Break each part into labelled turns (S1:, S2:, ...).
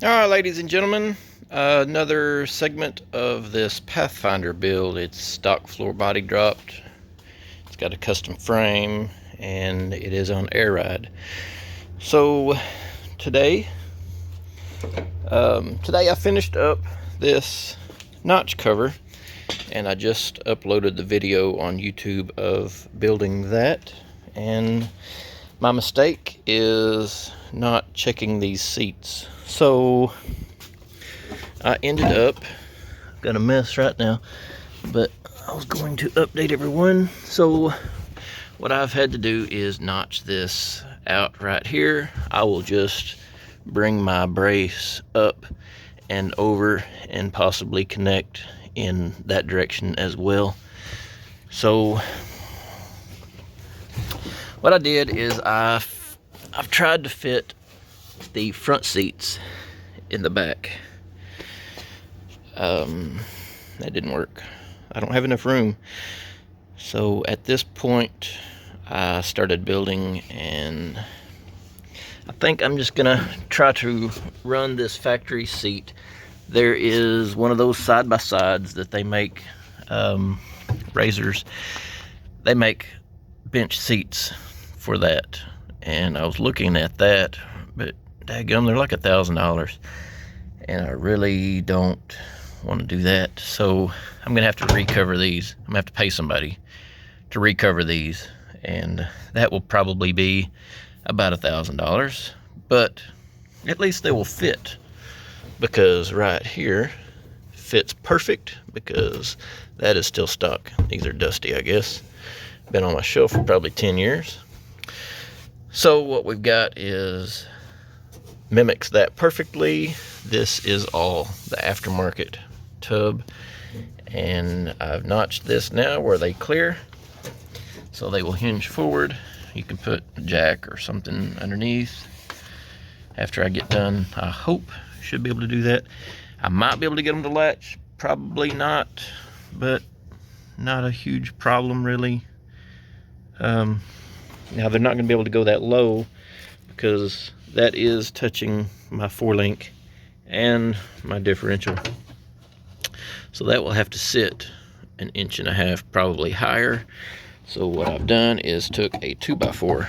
S1: All right, ladies and gentlemen, another segment of this Pathfinder build. It's stock floor body dropped. It's got a custom frame, and it is on air ride. So today I finished up this notch cover, and I just uploaded the video on YouTube of building that. And my mistake is not checking these seats. So I ended up, got a mess right now, but I was going to update everyone. So what I've had to do is notch this out right here. I will just bring my brace up and over and possibly connect in that direction as well. So what I did is I've tried to fit the front seats in the back. That didn't work. I don't have enough room. So at this point I started building, and I think I'm just gonna try to run this factory seat. There is one of those side-by-sides that they make, razors. They make bench seats for that, and I was looking at that, but daggum, they're like $1,000, and I really don't want to do that. So I'm gonna have to recover these. I'm gonna have to pay somebody to recover these, and that will probably be about $1,000, but at least they will fit, because right here fits perfect, because that is still stock. These are dusty, I guess. Been on my shelf for probably 10 years. So what we've got is mimics that perfectly. This is all the aftermarket tub, and I've notched this now where they clear, so they will hinge forward. You can put a jack or something underneath. After I get done, I hope should be able to do that. I might be able to get them to latch, probably not, but not a huge problem really. Now they're not going to be able to go that low, because that is touching my 4-link and my differential. So that will have to sit 1.5 inches probably higher. So what I've done is took a 2x4,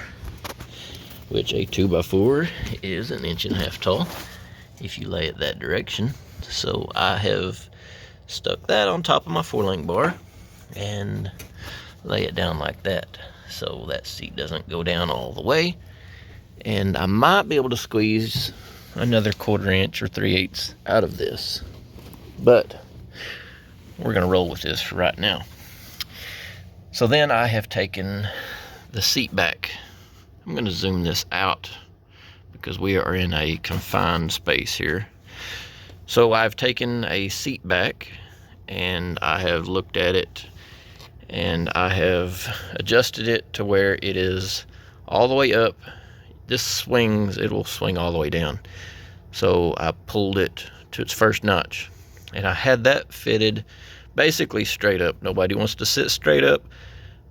S1: which a 2x4 is 1.5 inches tall if you lay it that direction. So I have stuck that on top of my 4-link bar and lay it down like that, so that seat doesn't go down all the way. And I might be able to squeeze another 1/4 inch or 3/8 out of this, but we're gonna roll with this for right now. So then I have taken the seat back. I'm gonna zoom this out because we are in a confined space here. So I've taken a seat back, and I have looked at it, and I have adjusted it to where it is all the way up. This swings, it will swing all the way down. So I pulled it to its first notch, and I had that fitted basically straight up. Nobody wants to sit straight up,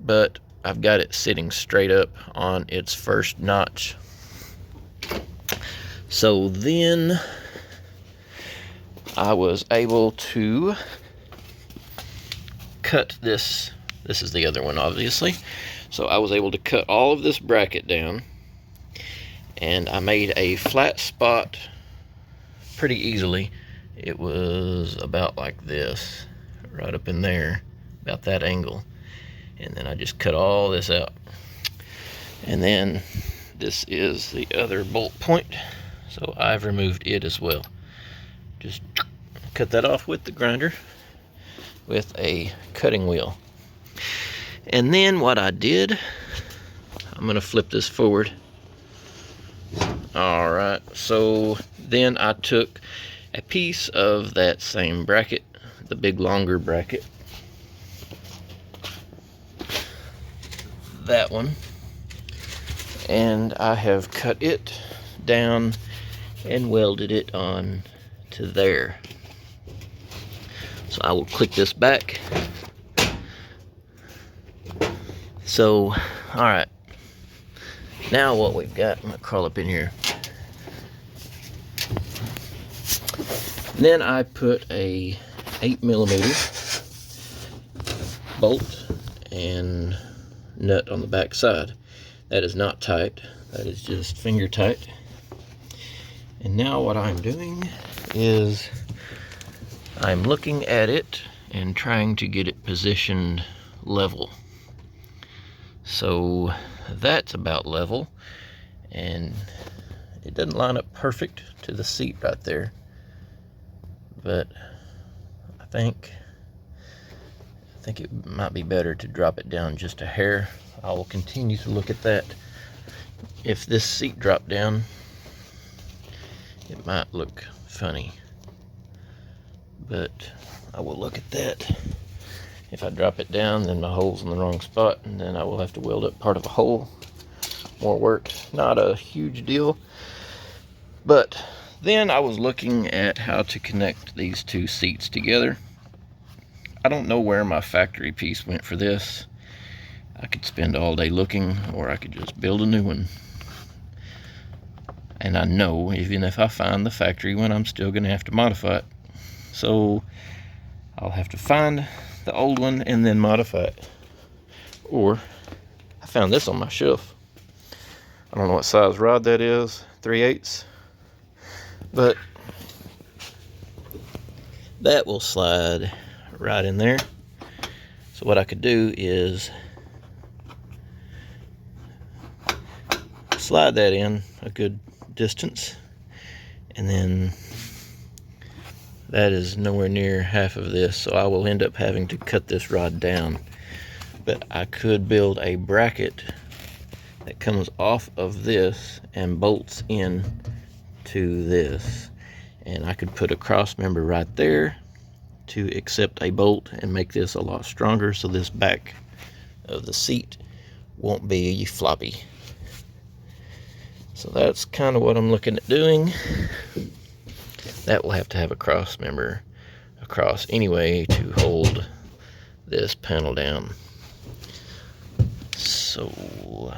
S1: but I've got it sitting straight up on its first notch. So then I was able to cut this. This is the other one, obviously. So I was able to cut all of this bracket down, and I made a flat spot pretty easily. It was about like this, right up in there, about that angle. And then I just cut all this out. And then this is the other bolt point, so I've removed it as well. Just cut that off with the grinder with a cutting wheel. And then what I did, I'm gonna flip this forward. All right, so then I took a piece of that same bracket, the big longer bracket, that one, and I have cut it down and welded it on to there. So I will click this back. So, all right, now what we've got, I'm gonna crawl up in here. Then I put a 8mm bolt and nut on the back side. That is not tight, that is just finger tight. And now what I'm doing is I'm looking at it and trying to get it positioned level. So that's about level, and it doesn't line up perfect to the seat right there, but I think it might be better to drop it down just a hair. I will continue to look at that. If this seat dropped down, it might look funny, but I will look at that. If I drop it down, then my hole's in the wrong spot, and then I will have to weld up part of a hole. More work, not a huge deal. But then I was looking at how to connect these two seats together. I don't know where my factory piece went for this. I could spend all day looking, or I could just build a new one. And I know even if I find the factory one, I'm still gonna have to modify it. So I'll have to find the old one and then modify it. Or I found this on my shelf. I don't know what size rod that is, 3/8, but that will slide right in there. So what I could do is slide that in a good distance, and then that is nowhere near half of this, so I will end up having to cut this rod down. But I could build a bracket that comes off of this and bolts in to this, and I could put a cross member right there to accept a bolt and make this a lot stronger, so this back of the seat won't be floppy. So that's kind of what I'm looking at doing. That will have to have a cross member across anyway to hold this panel down. So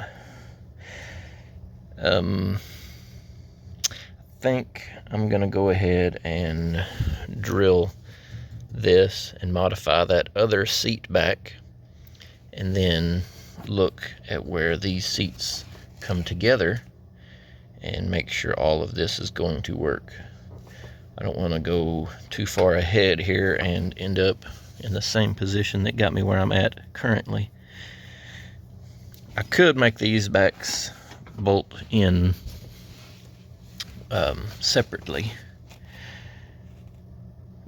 S1: I think I'm gonna go ahead and drill this and modify that other seat back, and then look at where these seats come together and make sure all of this is going to work. I don't want to go too far ahead here and end up in the same position that got me where I'm at currently. I could make these backs bolt in separately.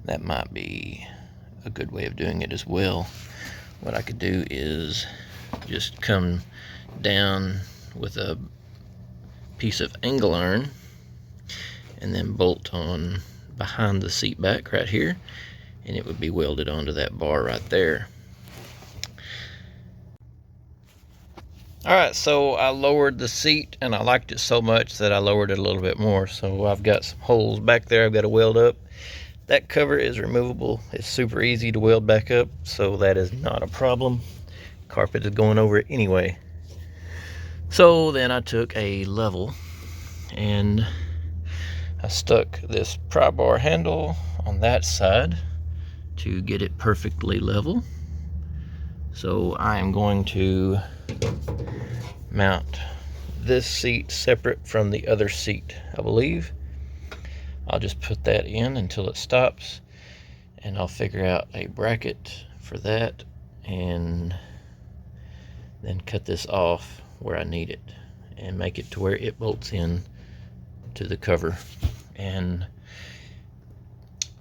S1: That might be a good way of doing it as well. What I could do is just come down with a piece of angle iron and then bolt on behind the seat back right here, and it would be welded onto that bar right there. Alright, so I lowered the seat, and I liked it so much that I lowered it a little bit more. So I've got some holes back there I've got to weld up. That cover is removable. It's super easy to weld back up, so that is not a problem. Carpet is going over it anyway. So then I took a level and I stuck this pry bar handle on that side to get it perfectly level. So I am going to mount this seat separate from the other seat, I believe. I'll just put that in until it stops, and I'll figure out a bracket for that and then cut this off where I need it and make it to where it bolts in to the cover. And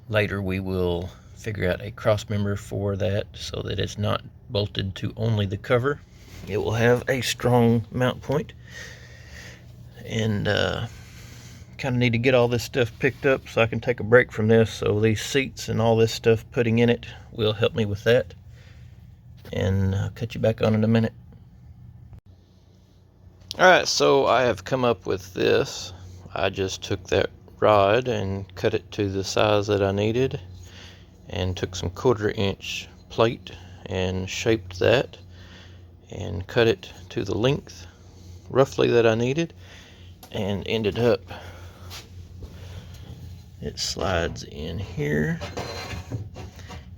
S1: later we will figure out a cross member for that so that it's not bolted to only the cover. It will have a strong mount point, and kind of need to get all this stuff picked up so I can take a break from this. So these seats and all this stuff putting in it will help me with that, and I'll cut you back on in a minute. Alright, so I have come up with this. I just took that rod and cut it to the size that I needed, and took some 1/4 inch plate and shaped that and cut it to the length roughly that I needed, and ended up It slides in here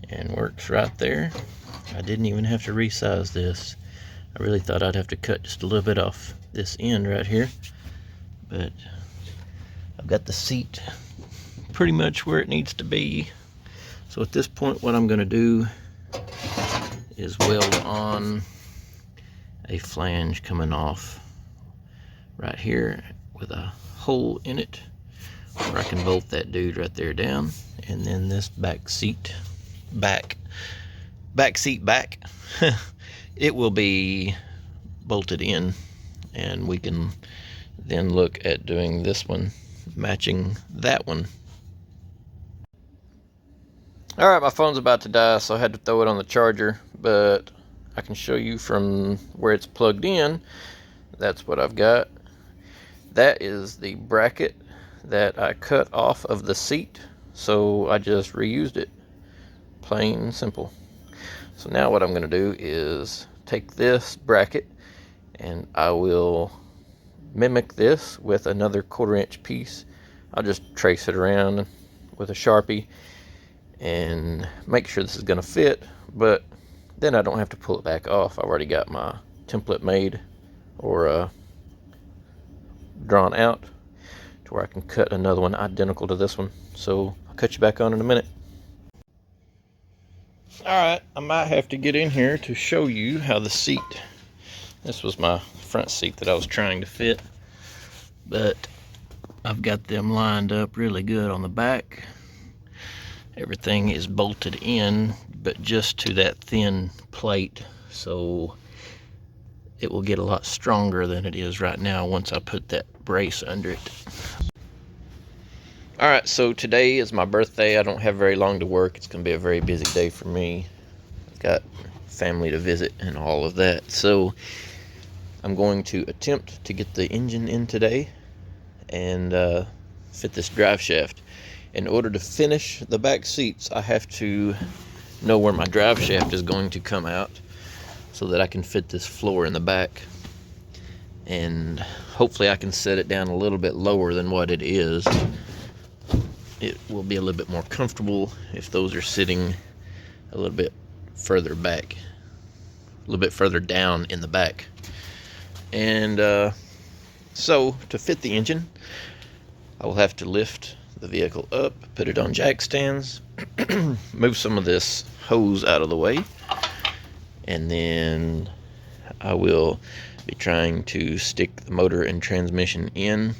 S1: and works right there. I didn't even have to resize this. I really thought I'd have to cut just a little bit off this end right here, but I've got the seat pretty much where it needs to be. So at this point, what I'm going to do is weld on a flange coming off right here with a hole in it where I can bolt that dude right there down, and then this back seat back it will be bolted in, and we can then look at doing this one matching that one. Alright, my phone's about to die, so I had to throw it on the charger, but I can show you from where it's plugged in. That's what I've got. That is the bracket that I cut off of the seat, so I just reused it. Plain and simple. So now what I'm going to do is take this bracket and I will mimic this with another 1/4 inch piece. I'll just trace it around with a Sharpie and make sure this is going to fit, but then I don't have to pull it back off. I've already got my template made or drawn out to where I can cut another one identical to this one. So I'll cut you back on in a minute. Alright, I might have to get in here to show you how the seat, this was my front seat that I was trying to fit, but I've got them lined up really good on the back. Everything is bolted in, but just to that thin plate, so it will get a lot stronger than it is right now once I put that brace under it. Alright, so today is my birthday. I don't have very long to work. It's going to be a very busy day for me. I've got family to visit and all of that. So I'm going to attempt to get the engine in today and fit this drive shaft. In order to finish the back seats, I have to know where my drive shaft is going to come out so that I can fit this floor in the back. And hopefully I can set it down a little bit lower than what it is. It will be a little bit more comfortable if those are sitting a little bit further back, a little bit further down in the back. And so to fit the engine, I will have to lift the vehicle up, put it on jack stands, move some of this hose out of the way, and then I will be trying to stick the motor and transmission in,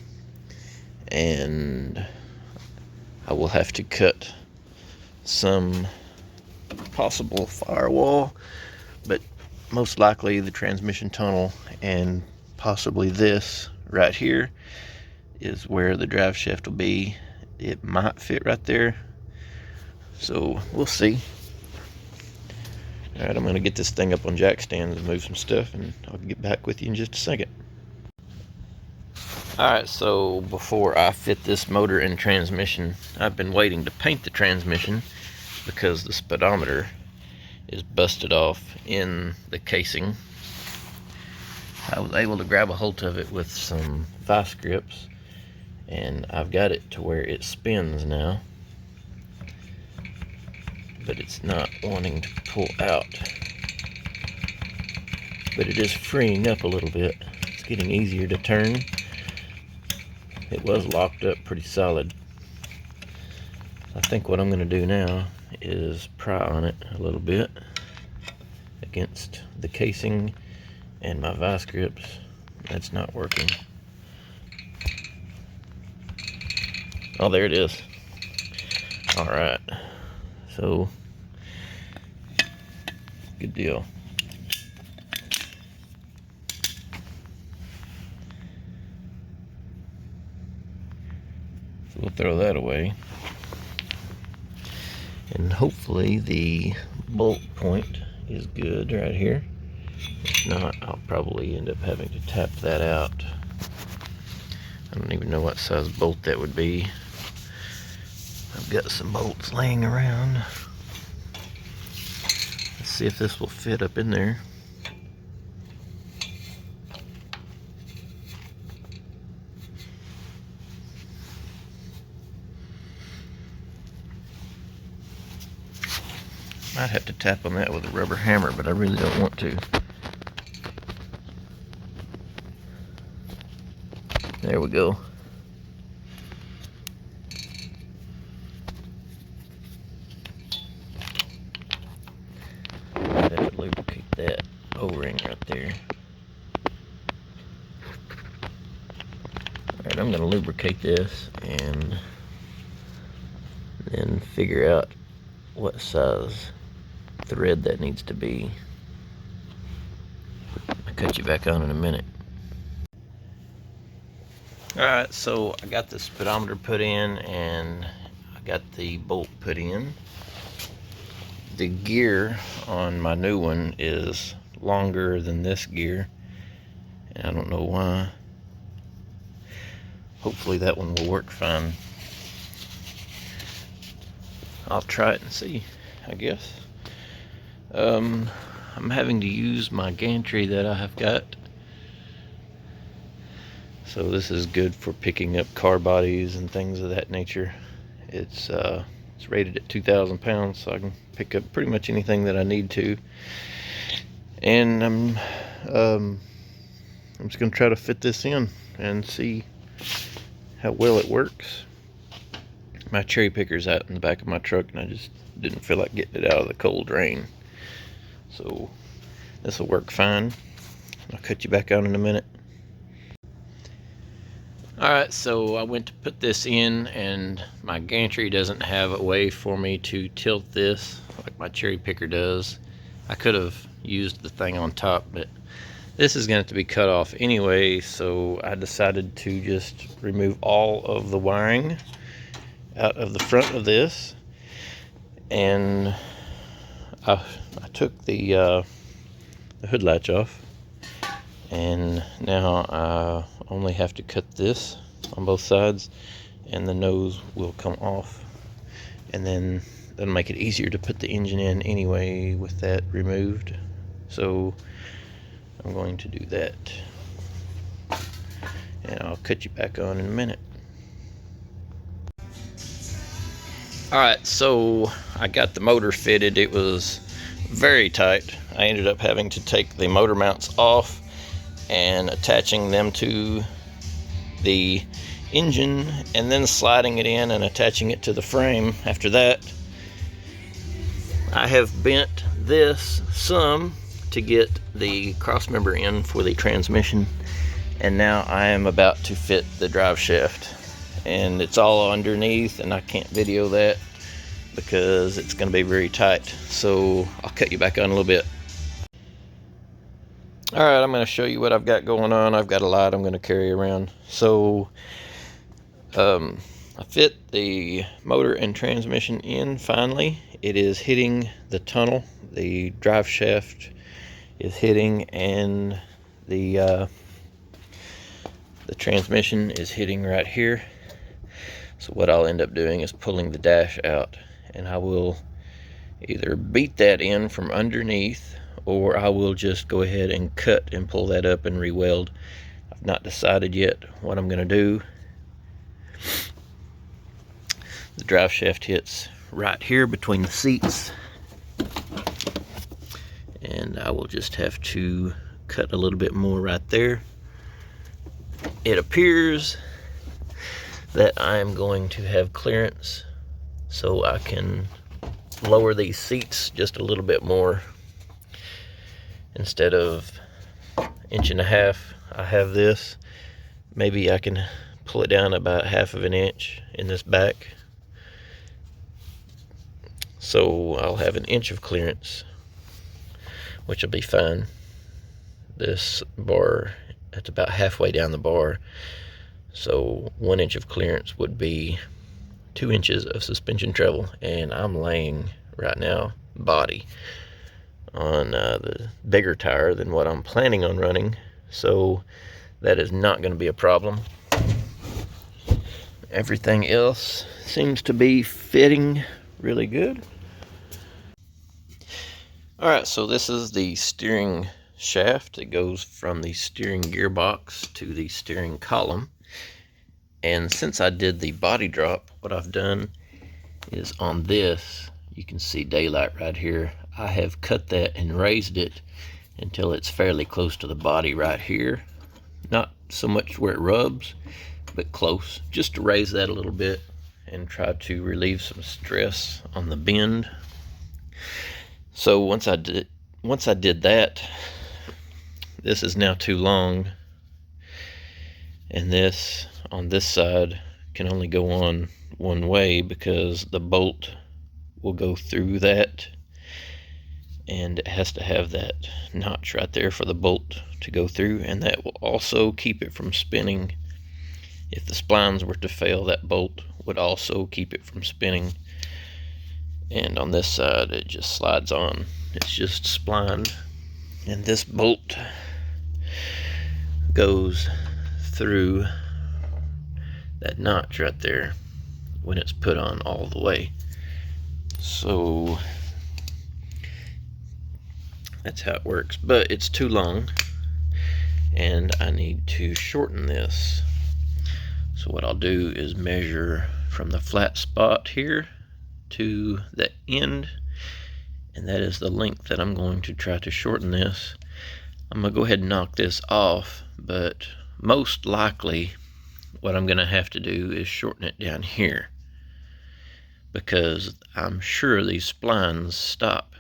S1: and I will have to cut some possible firewall, but most likely the transmission tunnel and possibly this right here is where the drive shaft will be. It might fit right there, so we'll see. Alright, I'm going to get this thing up on jack stands and move some stuff, and I'll get back with you in just a second. Alright, so before I fit this motor and transmission, I've been waiting to paint the transmission because the speedometer is busted off in the casing. I was able to grab a hold of it with some vice grips, and I've got it to where it spins now, but it's not wanting to pull out. But it is freeing up a little bit. It's getting easier to turn. It was locked up pretty solid. I think what I'm going to do now is pry on it a little bit against the casing and my vice grips. That's not working. Oh, there it is. Alright. So, good deal. So we'll throw that away. And hopefully the bolt point is good right here. If not, I'll probably end up having to tap that out. I don't even know what size bolt that would be. I've got some bolts laying around. Let's see if this will fit up in there. Might have to tap on that with a rubber hammer, but I really don't want to. There we go. I'd have to lubricate that O-ring right there. Alright, I'm going to lubricate this and then figure out what size thread that needs to be. I'll cut you back on in a minute. Alright, so I got the speedometer put in and I got the bolt put in. The gear on my new one is longer than this gear, and I don't know why. Hopefully that one will work fine. I'll try it and see, I guess. I'm having to use my gantry that I have got. So this is good for picking up car bodies and things of that nature. It's rated at 2,000 pounds, so I can pick up pretty much anything that I need to. And I'm just gonna try to fit this in and see how well it works. My cherry picker's out in the back of my truck, and I just didn't feel like getting it out of the cold rain. So this will work fine. I'll cut you back on in a minute. Alright, so I went to put this in, and my gantry doesn't have a way for me to tilt this like my cherry picker does. I could have used the thing on top, but this is going to have to be cut off anyway, so I decided to just remove all of the wiring out of the front of this. And I took the hood latch off, and now I only have to cut this on both sides, and the nose will come off, and then that'll make it easier to put the engine in anyway with that removed. So I'm going to do that, and I'll cut you back on in a minute. Alright, so I got the motor fitted. It was very tight. I ended up having to take the motor mounts off and attaching them to the engine, and then sliding it in and attaching it to the frame. After that, I have bent this some to get the cross member in for the transmission, and now I am about to fit the drive shaft, and it's all underneath, and I can't video that because it's going to be very tight. So I'll cut you back on a little bit. Alright, I'm going to show you what I've got going on. I've got a lot I'm going to carry around. So I fit the motor and transmission in finally. It is hitting the tunnel. The drive shaft is hitting, and the transmission is hitting right here. So what I'll end up doing is pulling the dash out, and I will either beat that in from underneath, or I will just go ahead and cut and pull that up and re-weld. I've not decided yet what I'm going to do. The drive shaft hits right here between the seats, and I will just have to cut a little bit more right there. It appears that I'm going to have clearance, so I can lower these seats just a little bit more. Instead of 1.5 inches, I have this. Maybe I can pull it down about 1/2 inch in this back. So I'll have 1 inch of clearance, which will be fine. This bar, that's about halfway down the bar. So 1 inch of clearance would be 2 inches of suspension travel, and I'm laying right now body on the bigger tire than what I'm planning on running, so that is not going to be a problem. Everything else seems to be fitting really good. Alright, so this is the steering shaft. It goes from the steering gearbox to the steering column. And since I did the body drop, what I've done is on this, you can see daylight right here. I have cut that and raised it until it's fairly close to the body right here. Not so much where it rubs, but close, just to raise that a little bit and try to relieve some stress on the bend. So once I did that, this is now too long, and this on this side can only go on one way because the bolt will go through that, and it has to have that notch right there for the bolt to go through, and that will also keep it from spinning. If the splines were to fail, that bolt would also keep it from spinning. And on this side, it just slides on. It's just splined, and this bolt goes through that notch right there when it's put on all the way. So that's how it works, but it's too long and I need to shorten this. So what I'll do is measure from the flat spot here to the end, and that is the length that I'm going to try to shorten this. I'm gonna go ahead and knock this off, but most likely what I'm gonna have to do is shorten it down here, because I'm sure these splines stop,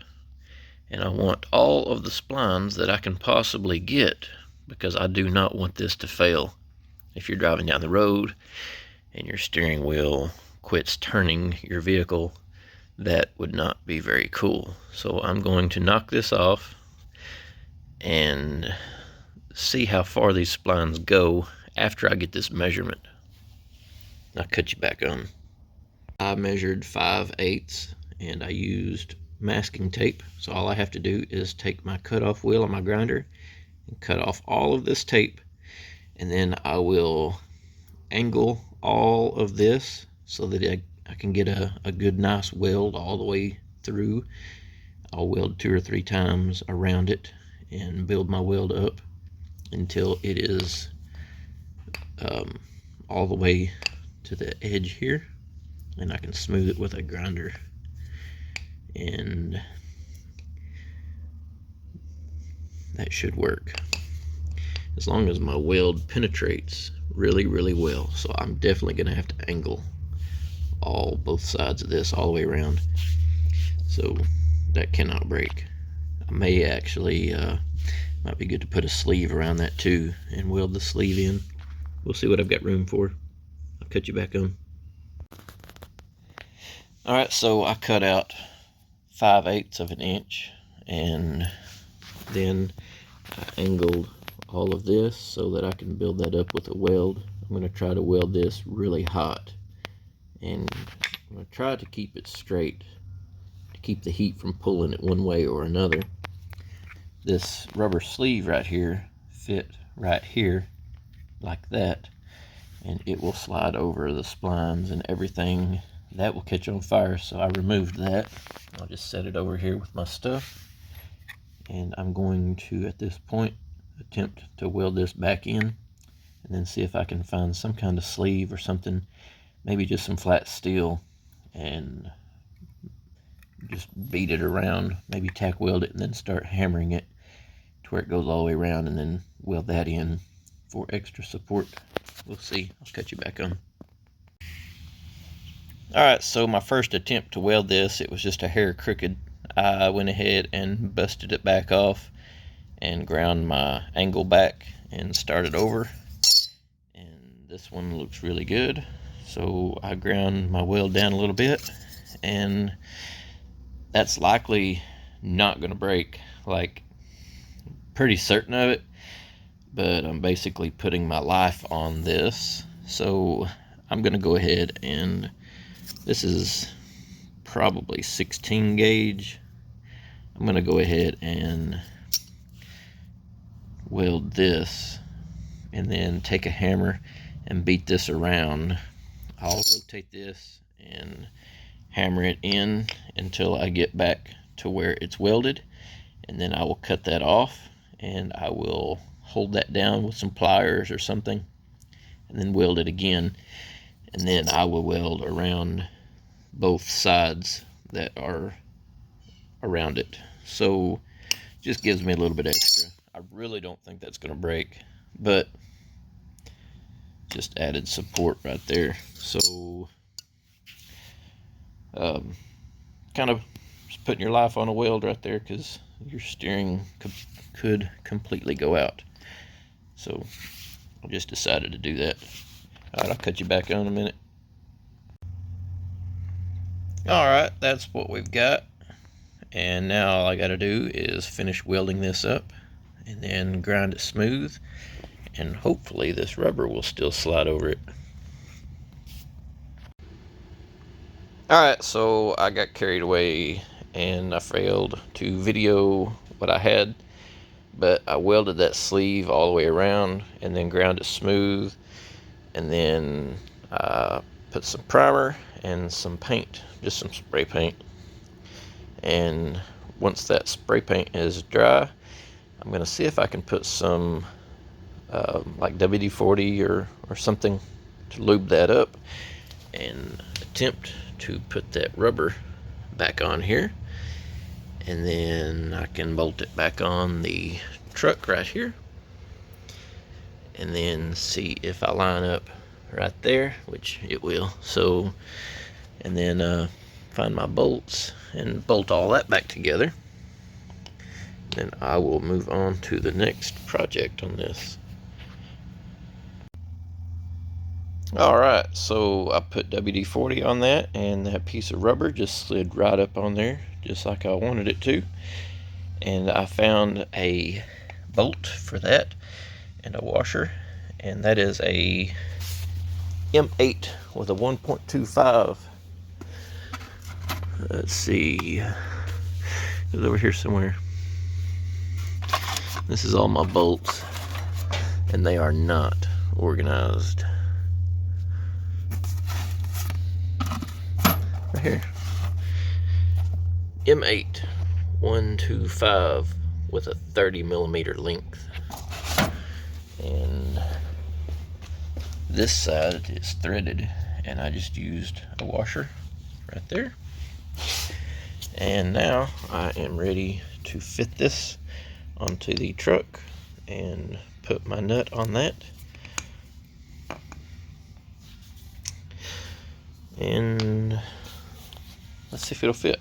S1: and I want all of the splines that I can possibly get, because I do not want this to fail. If you're driving down the road and your steering wheel quits turning your vehicle, that would not be very cool. So I'm going to knock this off and see how far these splines go after I get this measurement. I'll cut you back on. I measured 5/8 and I used masking tape. So all I have to do is take my cutoff wheel on my grinder and cut off all of this tape, and then I will angle all of this so that I can get a good nice weld all the way through. I'll weld 2 or 3 times around it and build my weld up until it is all the way to the edge here, and I can smooth it with a grinder. And that should work as long as my weld penetrates really well. So I'm definitely gonna have to angle both sides of this all the way around, so that cannot break. I may actually might be good to put a sleeve around that too and weld the sleeve in. We'll see what I've got room for. I'll cut you back on. Alright, so I cut out 5/8 of an inch, and then I angled all of this so that I can build that up with a weld. I'm going to try to weld this really hot, and I'm going to try to keep it straight to keep the heat from pulling it one way or another. This rubber sleeve right here fit right here like that, and it will slide over the splines and everything. That will catch on fire, so I removed that. I'll just set it over here with my stuff, and I'm going to, at this point, attempt to weld this back in, and then see if I can find some kind of sleeve or something, maybe just some flat steel, and just beat it around, maybe tack weld it, and then start hammering it to where it goes all the way around, and then weld that in for extra support. We'll see. I'll cut you back on. Alright, so my first attempt to weld this, it was just a hair crooked. I went ahead and busted it back off and ground my angle back and started over. And this one looks really good. So I ground my weld down a little bit, and that's likely not going to break. Like, pretty certain of it, but I'm basically putting my life on this. So I'm going to go ahead and, this is probably 16 gauge. I'm going to go ahead and weld this, and then take a hammer and beat this around. I'll rotate this and hammer it in until I get back to where it's welded, and then I will cut that off, and I will hold that down with some pliers or something, and then weld it again, and then I will weld around both sides that are around it. So just gives me a little bit extra. I really don't think that's going to break, but just added support right there. So kind of just putting your life on a weld right there, because your steering could completely go out. So I just decided to do that. All right, I'll cut you back on in a minute. All right, that's what we've got. And now all I got to do is finish welding this up and then grind it smooth. And hopefully this rubber will still slide over it. All right, so I got carried away and I failed to video what I had, but I welded that sleeve all the way around and then ground it smooth, and then put some primer and some paint, just some spray paint. And once that spray paint is dry, I'm gonna see if I can put some like WD-40 or something to lube that up, and attempt to put that rubber back on here, and then I can bolt it back on the truck right here, and then see if I line up right there, which it will. So, and then find my bolts and bolt all that back together. Then I will move on to the next project on this. Alright, so I put WD-40 on that, and that piece of rubber just slid right up on there, just like I wanted it to. And I found a bolt for that and a washer, and that is a M8 with a 1.25. Let's see, it's over here somewhere. This is all my bolts, and they are not organized. Right here, M8 125 with a 30mm length, and this side is threaded, and I just used a washer right there. And now I am ready to fit this onto the truck and put my nut on that. And let's see if it'll fit.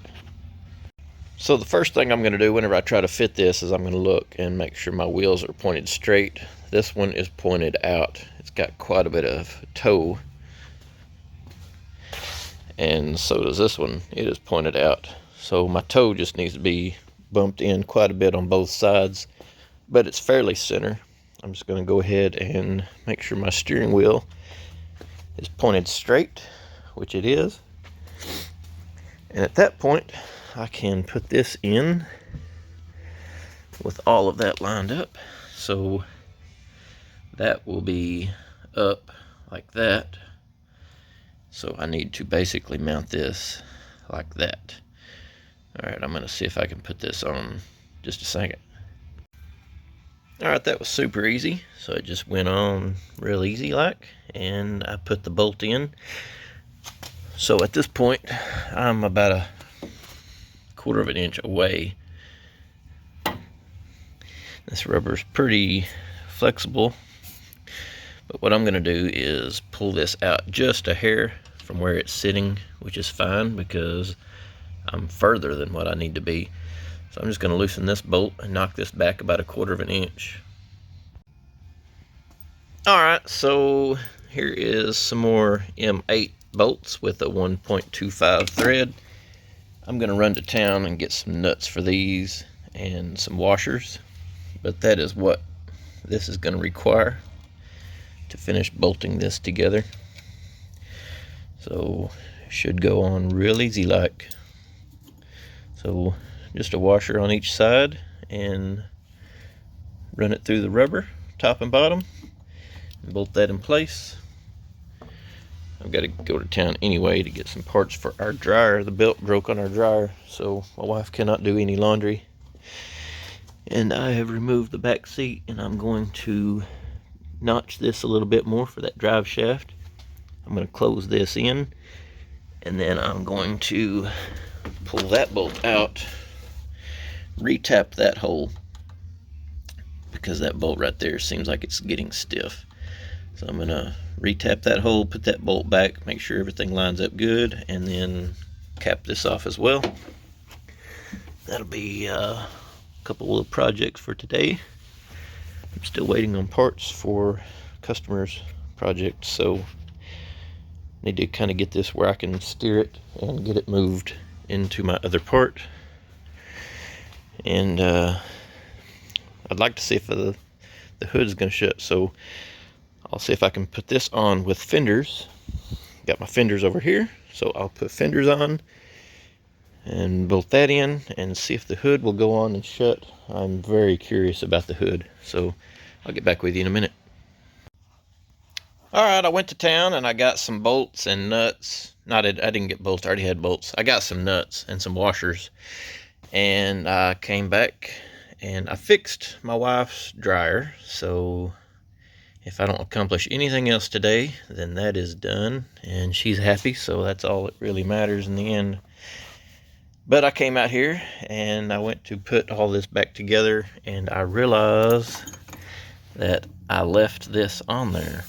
S1: So the first thing I'm going to do whenever I try to fit this is I'm going to look and make sure my wheels are pointed straight. This one is pointed out. It's got quite a bit of toe. And so does this one. It is pointed out. So my toe just needs to be bumped in quite a bit on both sides, but it's fairly center. I'm just going to go ahead and make sure my steering wheel is pointed straight, which it is. And at that point, I can put this in with all of that lined up. So that will be up like that. So I need to basically mount this like that. All right, I'm going to see if I can put this on just a second. All right, that was super easy. So it just went on real easy like, and I put the bolt in. So at this point, I'm about a 1/4 of an inch away. This rubber is pretty flexible, but what I'm going to do is pull this out just a hair from where it's sitting, which is fine because I'm further than what I need to be. So I'm just going to loosen this bolt and knock this back about a 1/4 of an inch. Alright, so here is some more M8 bolts with a 1.25 thread. I'm going to run to town and get some nuts for these and some washers, but that is what this is going to require to finish bolting this together. So it should go on real easy like. So just a washer on each side and run it through the rubber, top and bottom, and bolt that in place. I've got to go to town anyway to get some parts for our dryer. The belt broke on our dryer, so my wife cannot do any laundry. And I have removed the back seat, and I'm going to notch this a little bit more for that drive shaft. I'm going to close this in, and then I'm going to pull that bolt out, retap that hole, because that bolt right there seems like it's getting stiff. So I'm gonna retap that hole, put that bolt back, make sure everything lines up good, and then cap this off as well. That'll be a couple of projects for today. I'm still waiting on parts for customers' projects, so need to kind of get this where I can steer it and get it moved into my other part. And I'd like to see if the hood's gonna shut, so I'll see if I can put this on with fenders. Got my fenders over here, so I'll put fenders on and bolt that in and see if the hood will go on and shut. I'm very curious about the hood, so I'll get back with you in a minute. Alright, I went to town and I got some bolts and nuts. I didn't get bolts, I already had bolts. I got some nuts and some washers, and I came back and I fixed my wife's dryer. So if I don't accomplish anything else today, then that is done and she's happy, so that's all that really matters in the end. But I came out here and I went to put all this back together, and I realized that I left this on there.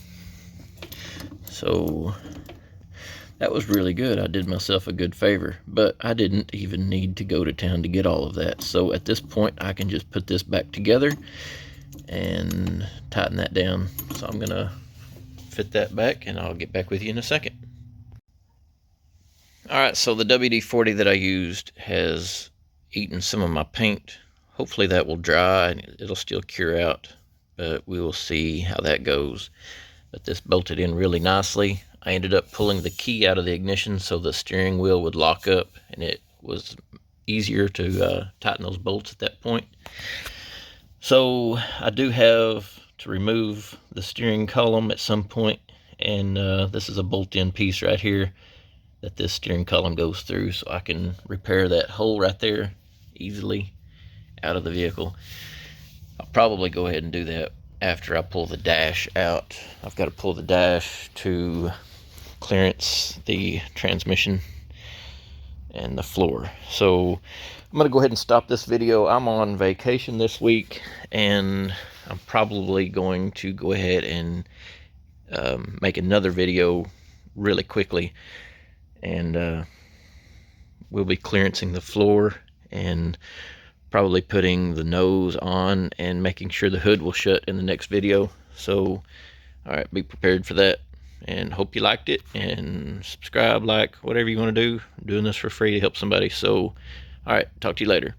S1: So that was really good. I did myself a good favor, but I didn't even need to go to town to get all of that. So at this point, I can just put this back together and tighten that down. So I'm gonna fit that back and I'll get back with you in a second. Alright, so the WD-40 that I used has eaten some of my paint. Hopefully that will dry and it'll still cure out, but we will see how that goes. But this bolted in really nicely. I ended up pulling the key out of the ignition so the steering wheel would lock up, and it was easier to tighten those bolts at that point. So I do have to remove the steering column at some point, and this is a bolt-in piece right here that this steering column goes through, so I can repair that hole right there easily out of the vehicle. I'll probably go ahead and do that after I pull the dash out. I've got to pull the dash to clearance the transmission and the floor. So I'm going to go ahead and stop this video. I'm on vacation this week, and I'm probably going to go ahead and make another video really quickly, and we'll be clearancing the floor and probably putting the nose on and making sure the hood will shut in the next video. So alright, be prepared for that, and hope you liked it, and subscribe, like, whatever you want to do. I'm doing this for free to help somebody. So alright, talk to you later.